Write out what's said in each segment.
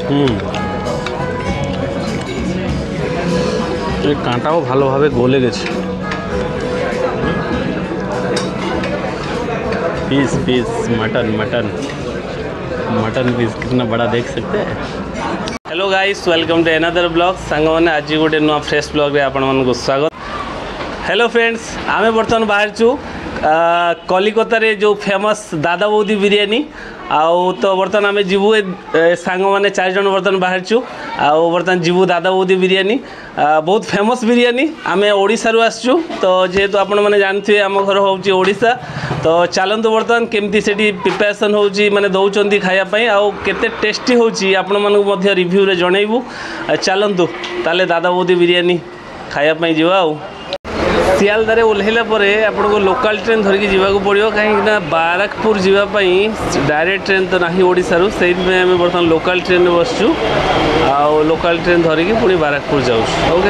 এই কাঁটাও ভালোভাবে গলে গেছে। Piece piece mutton mutton mutton piece कितना बड़ा देख सकते हैं। Hello guys, welcome to another blog. Song मैंने आज गोटे नुआ फ्रेश ब्लॉग रे आपण मानक स्वागत। हेलो फ्रेंड्स, आमे बर्तमान बाहर छु कलिकता रे जो फेमस दादा बौदी बिरयानी आउ तो बर्तमान आमे जीवु सांग मैंने 4 जन बर्तमान बाहर छु आउ बर्तमान जीवु दादा बौदी बिरयानी बहुत फेमस बिरयानी। आमे ओडिसा रु आसछु तो जेहेतु आपण माने जानथि आम घर होउची ओडिसा तो चलतु बर्तमान केमती सेठी प्रिपरेशन होउची माने दउचंती खाया पई आउ केते टेस्टी होउची आपण मानक मध्य रिव्यू रे जणैबु। चलतु ताले दादा बौदी बिरयानी खाया पई जीवा। आउ सियालदारे ओल्हेला परे आपको लोकल ट्रेन धरिकी जावाक पड़ो कहीं बाराकपुर जावाई डायरेक्ट ट्रेन तो ना ओडिशा से आम बर्तमान लोकल ट्रेन में बसचु आउ लोकल ट्रेन धरिकी पुणी बाराकपुर जाऊँ। ओके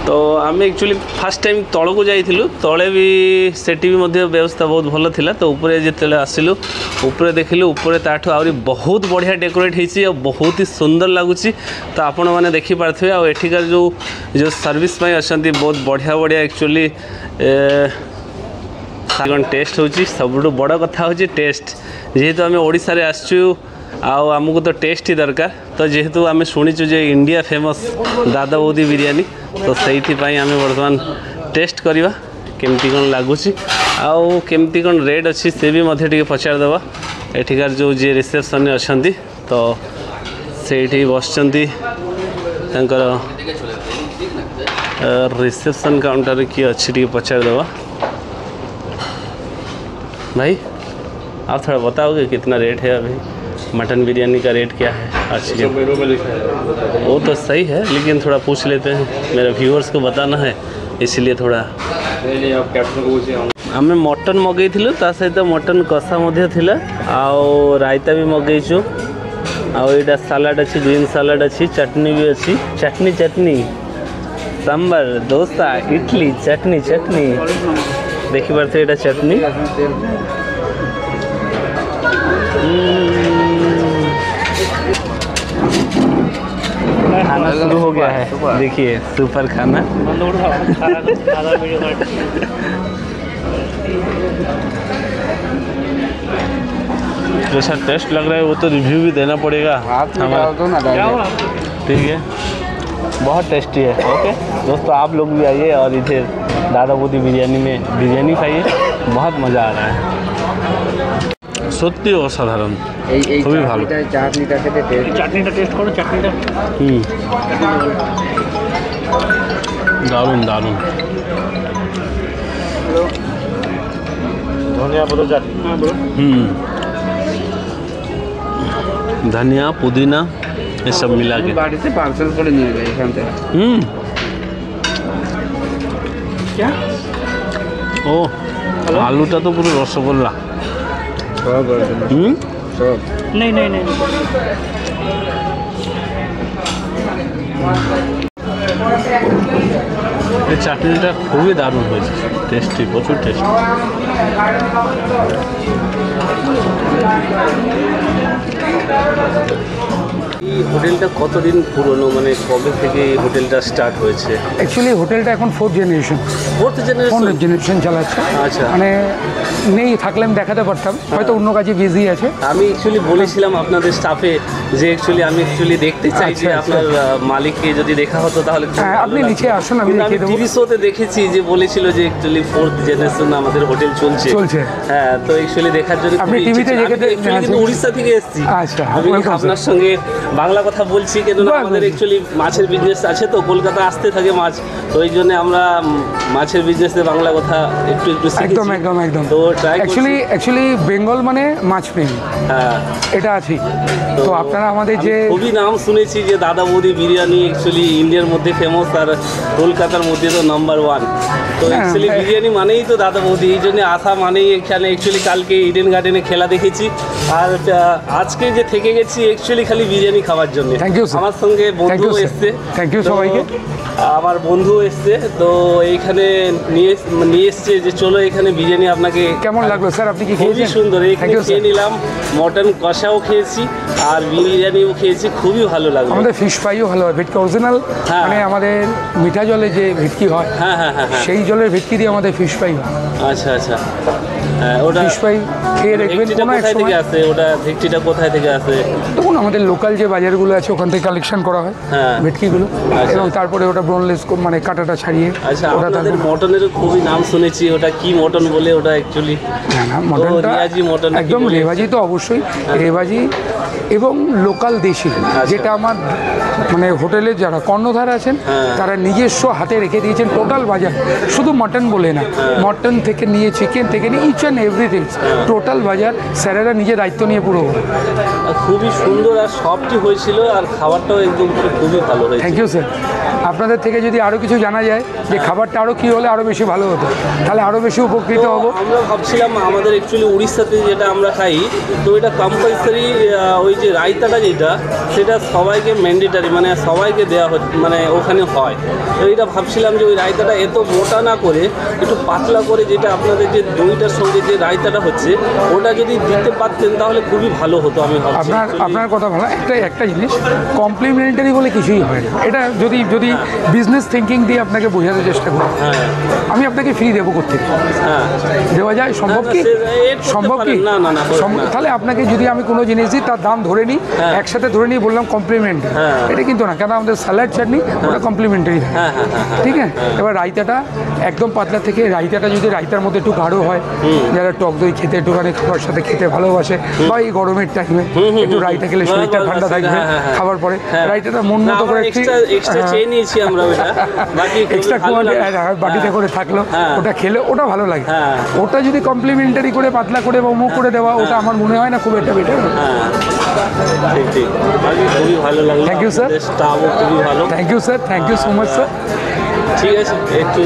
तो आम एक्चुअली फास्ट टाइम तल को जाइलु तले भी सेठी भी मध्य व्यवस्था बहुत भल थिला। तो ऊपर जिते आसिलु ऊपर देखिलु ऊपर ताठू आहरी बहुत बढ़िया डेकोरेट होती और बहुत ही सुंदर लगुच। तो आपण मैंने देखिपारे आठिकार जो जो सर्विस अच्छा बहुत बढ़िया बढ़िया एक्चुअली टेस्ट होची सबुठ बड़ कथा होची टेस्ट। जेहेतु आम ओडिशा रे आसचु आमको तो टेस्ट ही दरकार। तो जेहेतु आम शुणीचु जे इंडिया फेमस दादा बौदी बिरयानी तो से बर्तमान टेस्ट करवा केमती कौन लगुच आउ केमती कौन रेट अच्छी से भी मध्य पचारदे। एठिकार जो जी रिसेप्शन में अच्छा तो से बसचंती रिसेप्शन काउंटर किए अच्छी पचारदे। भाई आप थोड़ा बताओगे कितना रेट है अभी मटन बिरयानी का रेट क्या है आज के? वो तो सही है लेकिन थोड़ा पूछ लेते हैं, मेरे व्यूअर्स को बताना है इसलिए थोड़ा। आम मटन मगैलु ता सहित मटन कषा थिला आउ रायता भी मगैचु आउ एटा सलाड अच्छी ग्रीन सलाड अच्छी चटनी भी अच्छी चटनी चटनी सांबर डोसा इडली चटनी चटनी देखी पारे एटा चटनी खाना शुरू हो गया है। देखिए सुपर खाना जैसा टेस्ट लग रहा है वो तो रिव्यू भी देना पड़ेगा ठीक है। बहुत टेस्टी है। ओके दोस्तों आप लोग भी आइए और इधर दादा बौदी बिरयानी में बिरयानी खाइए, बहुत मज़ा आ रहा है सत्य असाधारण খুবই ভালো। চাটনিটা টেস্ট করো চাটনিটা দারুণ দারুণ। ধনিয়া পুদিনা চাটনি धनिया पुदीना ये सब मिला के बाड़ी से पार्सल कर निয়ে যাই এখান থেকে। क्या ओ आलूটা তো পুরো রসগোল্লা सब नहीं नहीं नहीं ये चाटनीटा खूबी दारुण हो टेस्टी प्रचुर टेस्ट। হোটেলটা কতদিন পুরনো মানে কবে থেকে এই হোটেলটা স্টার্ট হয়েছে? অ্যাকচুয়ালি হোটেলটা এখন ফোর্থ জেনারেশন চালাচ্ছে। আচ্ছা মানে নেই থাকলে আমি দেখাতে পারতাম, হয়তো অন্য কাজে বিজি আছে। আমি অ্যাকচুয়ালি বলেছিলাম আপনাদের স্টাফে যে অ্যাকচুয়ালি আমি অ্যাকচুয়ালি দেখতে চাই যে আপনার মালিককে যদি দেখা হতো তাহলে। হ্যাঁ আপনি নিচে আসুন আমি দেখিয়ে দেবো। টিভি শোতে দেখেছি যে বলেছিল যে অ্যাকচুয়ালি ফোর্থ জেনারেশন আমাদের হোটেল চলছে। হ্যাঁ তো অ্যাকচুয়ালি দেখার জন্য আপনি টিভিতে দেখে উড়িষ্যা থেকে এসেছি। আচ্ছা আমি আপনার সঙ্গে বাংলা কথা বলছি, কিন্তু আমাদের অ্যাকচুয়ালি মাছের বিজনেস আছে, তো কলকাতা আসতে থাকে মাছ, তো ওই জন্য আমরা মাছের বিজনেসে বাংলা কথা একটু একটু একদম একদম একদম। তো ট্রাই অ্যাকচুয়ালি বেঙ্গল মানে মাছ প্রেমী, হ্যাঁ এটা আছে। তো আপনারা আমাদের যে খুবই নাম শুনেছি যে দাদা বৌদি বিরিয়ানি অ্যাকচুয়ালি ইন্ডিয়ার মধ্যে ফেমাস, আর কলকাতার মধ্যে তো নাম্বার 1। তো অ্যাকচুয়ালি বিরিয়ানি মানেই তো দাদা বৌদি, এই জন্য আসা মানেই এখানে অ্যাকচুয়ালি কালকে ইডেন গার্ডেনে খেলা দেখেছি, আর আজকে যে থেকে গেছি অ্যাকচুয়ালি খালি বিরিয়ানি খাওয়ার জন্য। আমার সঙ্গে বন্ধু এসছে, থ্যাংক ইউ সবাইকে। আমার বন্ধু এসছে, তো এইখানে নিয়ে এসছে যে চলো এখানে বিরিয়ানি আপনাকে কেমন লাগলো স্যার, আপনি কি খুবই সুন্দর, এখানে খেয়ে নিলাম, মটন কষাও খেয়েছি আর বিরিয়ানিও খেয়েছি, খুবই ভালো লাগলো। আমাদের ফিশ ফ্রাইও ভালো হয়, ভেটকি অরিজিনাল, মানে আমাদের মিঠা জলে যে ভেটকি হয়, হ্যাঁ হ্যাঁ হ্যাঁ, সেই জলের ভেটকি দিয়ে আমাদের ফিশ ফ্রাই হয়। আচ্ছা আচ্ছা, ওটা ফিশ ফ্রাই খেয়ে দেখবেন। কোথায় থেকে আসে ওটা, ভেটকিটা কোথায় থেকে আসে? দেখুন আমাদের লোকাল যে বাজারগুলো আছে ওখান থেকে কালেকশন করা হয় ভেটকিগুলো, এবং তারপরে ওটা ব্রোনলেস মানে কাটাটা ছাড়িয়ে। আচ্ছা, আপনাদের মটনের খুবই নাম শুনেছি, ওটা কি মটন বলে ওটা অ্যাকচুয়ালি? না মটনটা রেওয়াজি মটন, একদম রেওয়াজি, তো অবশ্যই রেওয়াজি এবং লোকাল দেশি, যেটা আমার মানে হোটেলে যারা কর্ণধার আছেন তারা নিজস্ব হাতে রেখে দিয়েছেন টোটাল বাজার, শুধু মটন বলে না, মটন থেকে নিয়ে চিকেন থেকে নিয়ে ইচ অ্যান্ড এভরিথিং টোটাল বাজার স্যারেরা নিজে দায়িত্ব নিয়ে পুরো। খুবই সুন্দর আর সফটই হয়েছিল, আর খাবারটাও একদম খুবই ভালো হয়েছে। Thank you sir. আপনাদের থেকে যদি আরও কিছু জানা যায় যে খাবারটা আরও কী হলে আরও বেশি ভালো হতো, তাহলে আরও বেশি উপকৃত হব। আমরা ভাবছিলাম আমাদের অ্যাকচুয়ালি উড়িষ্যাতে যেটা আমরা খাই, তো এটা কম্পালসারি ওই যে রায়তাটা যেটা, সেটা সবাইকে ম্যান্ডেটারি, মানে সবাইকে দেওয়া মানে ওখানে হয়। তো এটা ভাবছিলাম যে ওই রায়তাটা এত মোটা না করে একটু পাতলা করে, যেটা আপনাদের যে দইটার সঙ্গে যে রায়তাটা হচ্ছে ওটা যদি দিতে পারতেন তাহলে খুবই ভালো হতো। আমি ভাবছি আপনার কথা ভালো। একটা জিনিস কমপ্লিমেন্টারি বলে কিছুই হয় না, এটা যদি বিজনেস থিঙ্কিং দিয়ে আপনাকে বোঝাতে চেষ্টা করি, আমি আপনাকে ফ্রি দেবো কোথেকে? দেওয়া যায়? সম্ভব কি? সম্ভব কি? না না না, তাহলে আপনাকে যদি আমি কোনো জিনিস দিই তার দাম ধরে নিই, একসাথে ধরে নিই, বললাম কমপ্লিমেন্ট, এটা কিন্তু না, কেন আমাদের স্যালাড চাটনি ওটা কমপ্লিমেন্টারি, ঠিক আছে? এবার রায়তাটা একদম পাতলা থেকে, রায়তাটা যদি রায়তার মধ্যে একটু গাঢ় হয়, যারা টক দই খেতে একটুখানি খাবার সাথে খেতে ভালোবাসে, বা এই গরমের টাইমে একটু রায়তা খেলে শরীরটা ঠান্ডা থাকবে, খাবার পরে রায়তাটা মন মতো করে এক্সট্রা বাটিতে করে থাকলো, ওটা খেলে ওটা ভালো লাগে। ওটা যদি কমপ্লিমেন্টারি করে পাতলা করে বা মুখ করে দেওয়া, ওটা আমার মনে হয় না খুব একটা বেটার। খুবই ভালো লাগলো। থ্যাংক ইউ স্যার, খুবই ভালো। Thank you sir, thank you so much sir. ঠিক আছে, একটু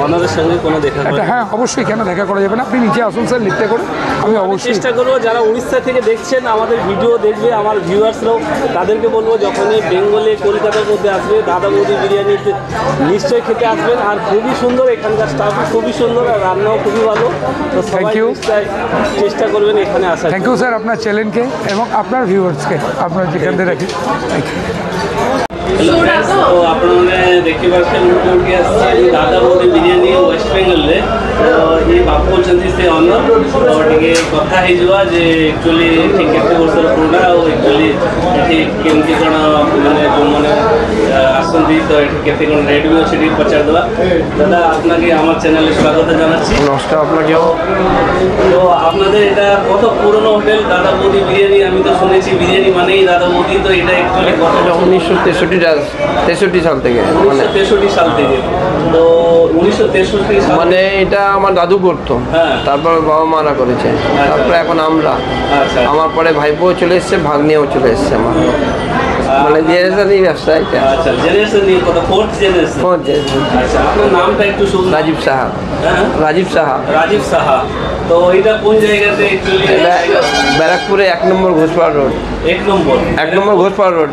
ওনাদের সঙ্গে কোনো দেখা একটা, হ্যাঁ অবশ্যই, কেন দেখা করা যাবে না, আপনি নিচে আসুন স্যার, লিখতে করে আমি অবশ্যই চেষ্টা করবো। যারা উড়িষ্যা থেকে দেখছেন আমাদের ভিডিও দেখবে, আমার ভিউয়ার্সরাও, তাদেরকে বলবো যখনই বেঙ্গলে কলকাতার মধ্যে আসবে দাদা বৌদি বিরিয়ানিতে নিশ্চয়ই খেতে আসবেন। আর খুবই সুন্দর, এখানকার স্টাফও খুবই সুন্দর, আর রান্নাও খুবই ভালো। তো সবাই চেষ্টা করবেন এখানে আসা। থ্যাংক ইউ স্যার, আপনার চ্যানেলকে এবং আপনার ভিউয়ার্সকে, আপনার যেখান থেকে রাখি। হ্যালো ফ্রেন্ডস, তো আপনারা দেখতে পাচ্ছেন মোটামুটি আসছে ଦାଦା ବୌଦି ବିରିୟାନୀ ୱେଷ୍ଟ ବେଙ୍ଗଲରେ। ତ ଇଏ ବାବୁ ହେଉଛନ୍ତି ସେ ଅନର, ତ ଟିକେ କଥା ହେଇଯିବା ଯେ ଆକ୍ଚୁଆଲି ଏଠି କେତେ ବର୍ଷର ପୁରୁଣା, ଆଉ ଆକ୍ଚୁଆଲି ଏଠି କେମିତି କ'ଣ ମାନେ ଯେଉଁମାନେ ଆସନ୍ତି ତ ଏଠି କେତେ କ'ଣ ରେଟ୍ ବି ଅଛି ଟିକେ ପଚାରିଦେବା। দাদা আপনাকে আমার চ্যানেলে স্বাগত জানাচ্ছি। নমস্কার আপনাকেও। তো আপনাদের এটা কত পুরনো হোটেল দাদা বৌদি বিরিয়ানি? আমি তো শুনেছি বিরিয়ানি মানেই দাদা বৌদি, তো এটা অ্যাকচুয়ালি কত? 1963 সাল থেকে। 1963 সাল থেকে। তো 1963 সাল মানে এটা আমার দাদু করতো, তারপর বাবা মারা করেছে, তারপরে এখন আমরা, আমার পরে ভাইপো চলে এসছে, ভাগ্নিও চলে এসছে আমার, মানে জেনারেশনই ব্যবসা এটা। আচ্ছা, জেনারেশন নিয়ে কত? Fourth generation. আচ্ছা, আপনার নামটা একটু শুনুন। রাজীব সাহা। রাজীব সাহা। রাজীব সাহা। তো এটা কোন জায়গাতে অ্যাকচুয়ালি? ব্যারাকপুরে 1 নম্বর ঘোষপাড়া রোড। 1 নম্বর ঘোষপাড়া রোড।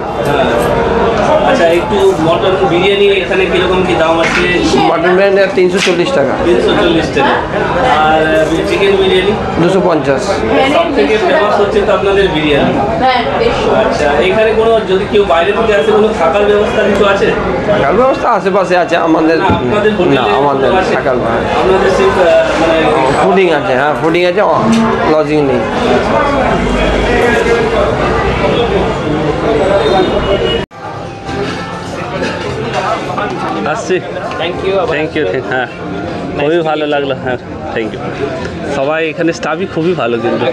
আচ্ছা, একটু মটন বিরিয়ানি এখানে কিরকম কি দাম আছে? মটন বিরিয়ানি 340 টাকা। 340 টাকা। আর চিকেন বিরিয়ানি 250। সব থেকে ফেমাস হচ্ছে তো আপনাদের বিরিয়ানি। আচ্ছা, এখানে কোনো যদি কেউ বাইরে থেকে আসে কোনো থাকার ব্যবস্থা কিছু আছে? থাকার ব্যবস্থা আশেপাশে আছে আমাদের, না আমাদের থাকার, আপনাদের মানে ফুডিং আছে, হ্যাঁ ফুডিং আছে, লজিং নেই। আসছি। Thank you. হ্যাঁ, খুবই ভালো লাগলো। হ্যাঁ, থ্যাংক ইউ। সবাই এখানে স্টাফই খুবই ভালো কিন্তু।